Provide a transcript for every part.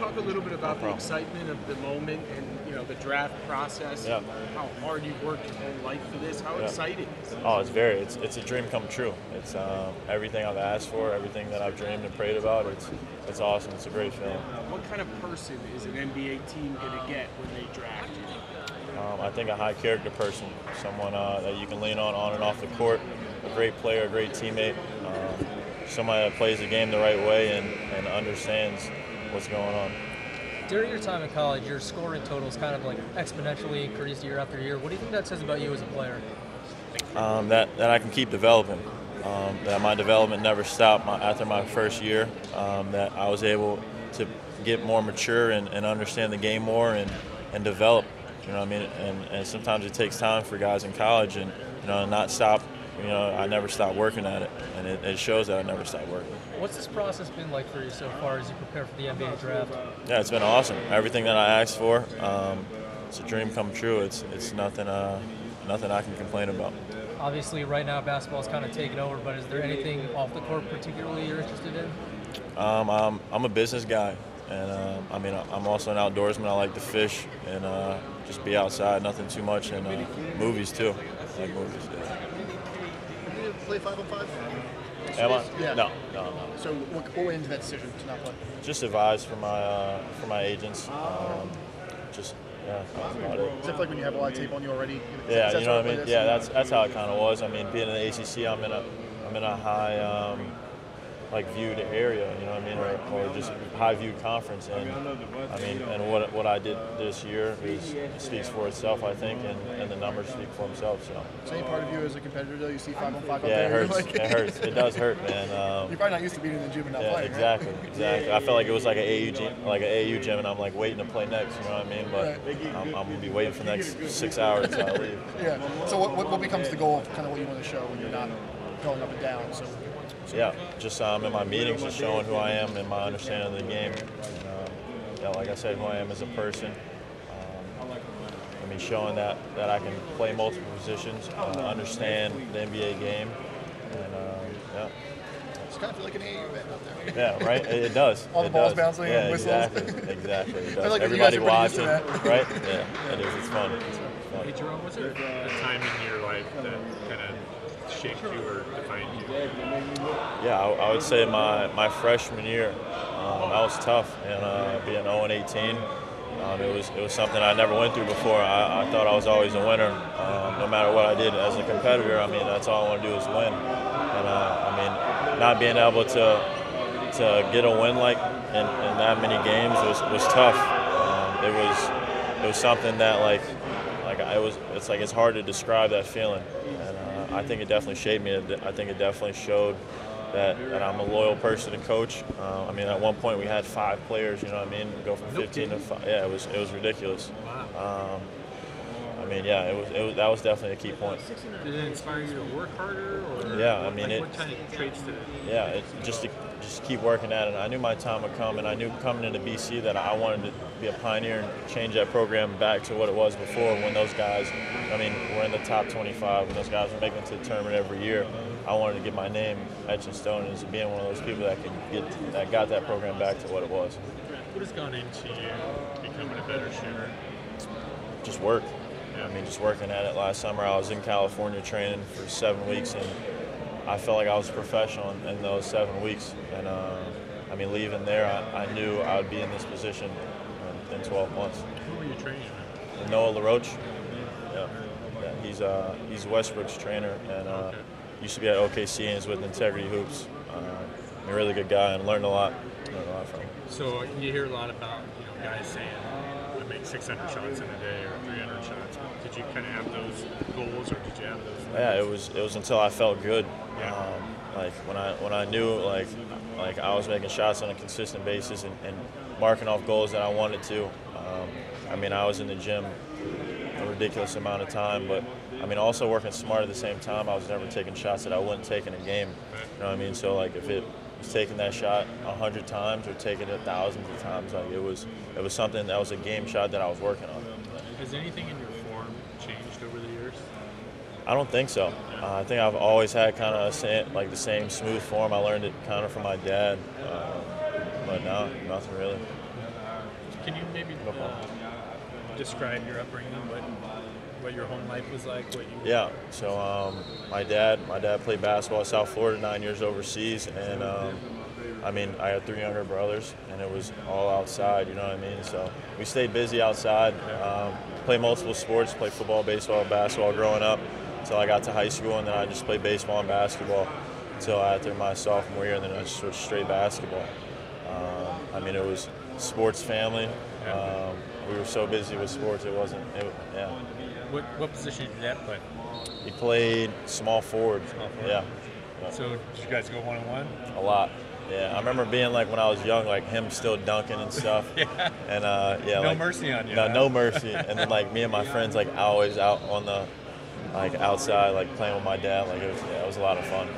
talk a little bit about the excitement of the moment and the draft process? Yeah. How hard you've worked your whole life for this? How exciting is it? Oh, it's a dream come true. It's everything I've asked for, everything that I've dreamed and prayed about. It's awesome. It's a great feeling. What kind of person is an NBA team going to get when they draft you? I think a high character person, someone that you can lean on and off the court, a great player, a great teammate, somebody that plays the game the right way and understands what's going on. During your time in college, your scoring totals kind of like exponentially increased year after year. What do you think that says about you as a player? That I can keep developing, that my development never stopped after my first year, that I was able to get more mature and understand the game more and develop. You know what I mean? And sometimes it takes time for guys in college and not stop. I never stopped working at it, and it shows that I never stopped working. What's this process been like for you so far as you prepare for the NBA draft? Yeah, it's been awesome. Everything that I asked for, it's a dream come true. It's nothing I can complain about. Obviously, right now basketball's kind of taken over, but is there anything off the court particularly you're interested in? I'm a business guy, and I'm also an outdoorsman. I like to fish and just be outside, nothing too much, and movies too. I like movies. Yeah. Did you play 5-on-5? Am I? Yeah. No. So what went into that decision to not play? Just advice from my agents. That's about it. Is it like when you have a lot of tape on you already? Yeah, you know what I mean. Yeah, that's how it kind of was. I mean, being in the ACC, I'm in a high viewed area, you know what I mean, or just high viewed conference. And I mean, and what I did this year speaks for itself, I think, and the numbers speak for themselves. So any part of you as a competitor, though, you see 5-on-5 up yeah, there? it hurts. It hurts. It does hurt, man. You're probably not used to being in the gym and not playing. Exactly, right? Exactly. I felt like it was like an AU gym, and I'm like waiting to play next. You know what I mean? But I'm gonna be waiting for the next 6 hours until I leave. Yeah. So what becomes the goal of kind of what you want to show when you're not going up and down? So yeah, just in my meetings, just showing who I am and my understanding of the game. And, like I said, who I am as a person. I mean, showing that I can play multiple positions, understand the NBA game, and yeah. It's kind of feel like an AAU event out there. Yeah, right. It does. All the balls bouncing yeah, and whistles. Exactly. It does. I like Everybody you guys are watching, right? Yeah, it is. It's fun. Hey, Jerome, was there a time in your life that kind of shaped you or defined you? Yeah, I would say my freshman year, that was tough, and being 0-18, it was something I never went through before. I thought I was always a winner, no matter what I did as a competitor. I mean, that's all I want to do is win, and I mean, not being able to get a win like in that many games was tough. It was something that it's hard to describe that feeling. I think it definitely shaped me. I think it definitely showed that I'm a loyal person to coach. I mean, at one point we had 5 players. You know what I mean? Go from 15 to 5. Yeah, it was ridiculous. I mean, yeah, that was definitely a key point. Did it inspire you to work harder? Or yeah, I mean, what kind of traits did it? Yeah, just to keep working at it. I knew my time would come, and I knew coming into BC that I wanted to be a pioneer and change that program back to what it was before, when those guys, I mean, were in the top 25, when those guys were making it to the tournament every year. I wanted to get my name etched in stone as being one of those people that got that program back to what it was. What has gone into you becoming a better shooter? Just work. I mean, just working at it. Last summer I was in California training for 7 weeks, and I felt like I was a professional in those 7 weeks. And I mean, leaving there, I knew I would be in this position in 12 months. Who were you training with? Noah LaRoche. Yeah, he's Westbrook's trainer, and used to be at OKC and is with Integrity Hoops. A really good guy, and learned a lot from him. So you hear a lot about guys saying I make 600 shots in a day or 300 shots. Did you kind of have those goals, or did you have those? Yeah, it was until I felt good. Yeah. Like when I knew like I was making shots on a consistent basis and marking off goals that I wanted to. I mean, I was in the gym a ridiculous amount of time, but I mean, also working smart at the same time. I was never taking shots that I wouldn't take in a game. You know what I mean? So like, if it was taking that shot 100 times or taking it thousands of times, like it was something that was a game shot that I was working on. Has anything in your form changed over the years? I don't think so. I think I've always had kind of the same smooth form. I learned it kind of from my dad. but no, nothing really. Can you maybe describe your upbringing? What your home life was like? Yeah. So my dad played basketball in South Florida, 9 years overseas, and I mean, I had 3 younger brothers, and it was all outside. You know what I mean? So we stayed busy outside. Played multiple sports. Played football, baseball, basketball growing up until I got to high school, and then I just played baseball and basketball until after my sophomore year, and then I just switched straight basketball. I mean, it was sports family. We were so busy with sports, it wasn't. Yeah. What position did your dad play? He played small forward. Yeah. So did you guys go 1-on-1? A lot. Yeah, I remember being like when I was young, like him still dunking and stuff. Yeah. And No like, mercy on you. No, huh? no mercy. And then like me and my friends like always out on the outside like playing with my dad. Like it was a lot of fun. Do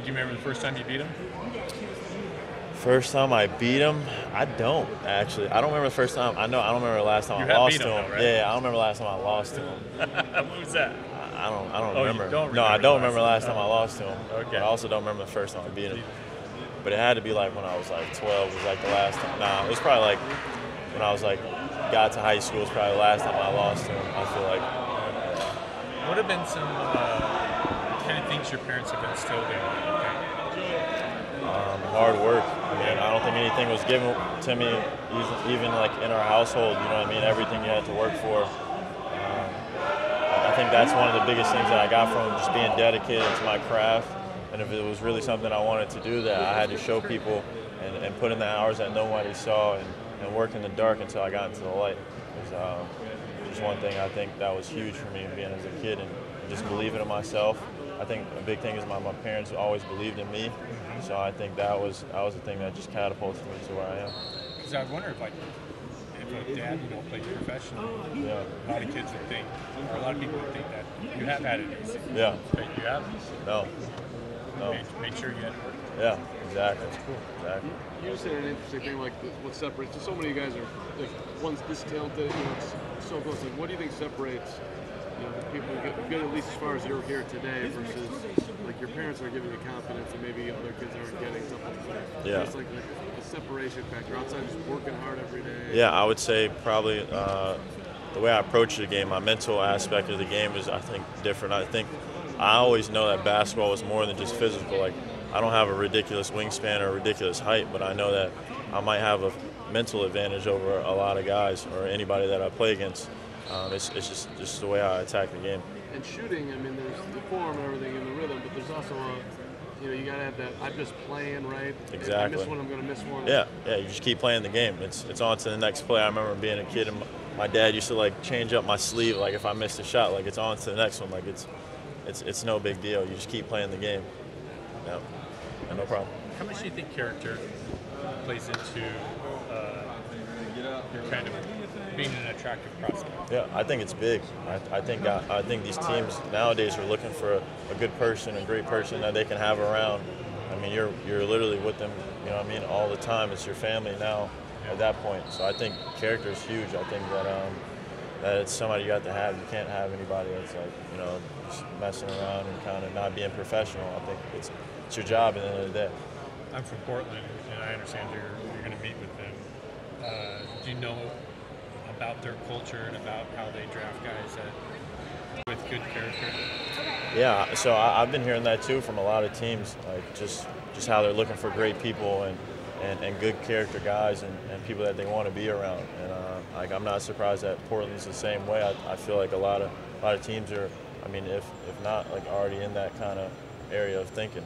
you remember the first time you beat him? First time I beat him, I don't actually. I don't remember the first time. I don't remember the last time You I have lost beat to him him. though, right? Yeah, I don't remember the last time I lost to him. What was that? I don't Oh, you remember. don't No, I remember don't the remember the last last time I lost to him. Okay. But I also don't remember the first time I beat him. But it had to be like when I was like 12 was like the last time. Nah, it was probably like when I was like got to high school was probably the last time I lost to him. I feel like. What have been some kind of things your parents have instilled in you? Hard work. I mean, I don't think anything was given to me, even like in our household. You know what I mean? Everything you had to work for. I think that's one of the biggest things that I got from just being dedicated to my craft. And if it was really something I wanted to do, that I had to show people and put in the hours that nobody saw and work in the dark until I got into the light. It was just one thing I think that was huge for me being as a kid and just believing in myself. I think a big thing is my parents always believed in me, so I think that was the thing that just catapulted me to where I am. Because I wonder if a dad played professionally, Yeah. a lot of kids would think, or a lot of people would think that you have had it easy. Yeah. But you have No. made sure you had work. Yeah. Exactly. That's cool. Exactly. You just said an interesting thing, like what separates. So many of you guys are like one's this talented, it's so close. Like, what do you think separates? People get at least as far as you're here today versus like your parents are giving you confidence and maybe other kids aren't getting something like that. Yeah. It's like a separation factor outside of just working hard every day. Yeah, I would say probably the way I approach the game, my mental aspect of the game is, I think, different. I think I always know that basketball is more than just physical. Like, I don't have a ridiculous wingspan or a ridiculous height, but I know that I might have a mental advantage over a lot of guys or anybody that I play against. It's just the way I attack the game. And shooting, I mean, there's the form and everything and the rhythm, but there's also you gotta have that. I'm just playing, right? Exactly. If I miss one, I'm gonna miss one. Yeah. You just keep playing the game. It's on to the next play. I remember being a kid and my dad used to like change up my sleeve. Like if I missed a shot, like it's on to the next one. Like it's no big deal. You just keep playing the game. Yeah, no problem. How much do you think character plays into your kind of being an attractive prospect? Yeah, I think it's big. I think these teams nowadays are looking for a good person, a great person that they can have around. I mean, you're literally with them, you know what I mean, all the time. It's your family now at that point. So I think character is huge. I think that it's somebody you have to have. You can't have anybody that's like, just messing around and kind of not being professional. I think it's your job at the end of the day. I'm from Portland, and I understand you're going to meet with them. Do you know about their culture and about how they draft guys with good character? Yeah, so I've been hearing that too from a lot of teams, like just how they're looking for great people and good character guys and people that they want to be around. And like I'm not surprised that Portland's the same way. I feel like a lot of teams are, I mean, if not like already in that kind of area of thinking.